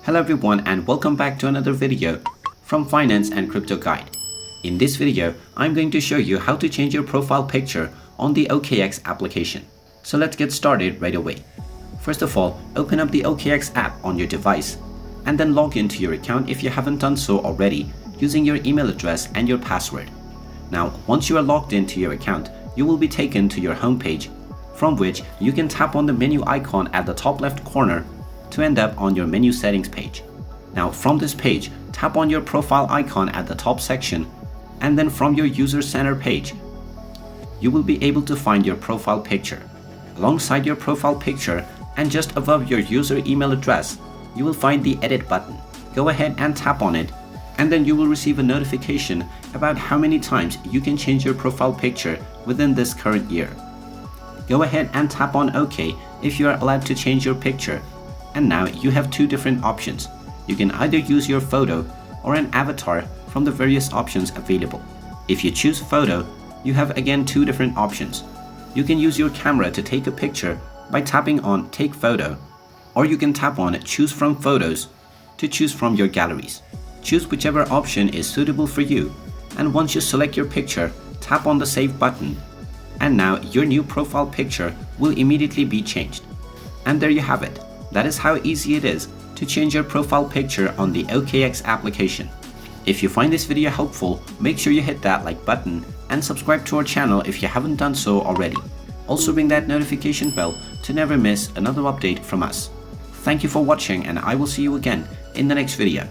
Hello everyone and welcome back to another video from Finance and Crypto Guide. In this video, I'm going to show you how to change your profile picture on the OKX application. So let's get started right away. First of all, open up the OKX app on your device and then log into your account if you haven't done so already using your email address and your password. Now, once you are logged into your account, you will be taken to your home page, from which you can tap on the menu icon at the top left corner to end up on your menu settings page. Now from this page, tap on your profile icon at the top section, and then from your user center page, you will be able to find your profile picture. Alongside your profile picture and just above your user email address, you will find the edit button. Go ahead and tap on it, and then you will receive a notification about how many times you can change your profile picture within this current year. Go ahead and tap on OK if you are allowed to change your picture. And now you have two different options. You can either use your photo or an avatar from the various options available. If you choose photo, you have again two different options. You can use your camera to take a picture by tapping on Take Photo, or you can tap on Choose from Photos to choose from your galleries. Choose whichever option is suitable for you, and once you select your picture, tap on the Save button, and now your new profile picture will immediately be changed. And there you have it. That is how easy it is to change your profile picture on the OKX application. If you find this video helpful, make sure you hit that like button and subscribe to our channel if you haven't done so already. Also ring that notification bell to never miss another update from us. Thank you for watching, and I will see you again in the next video.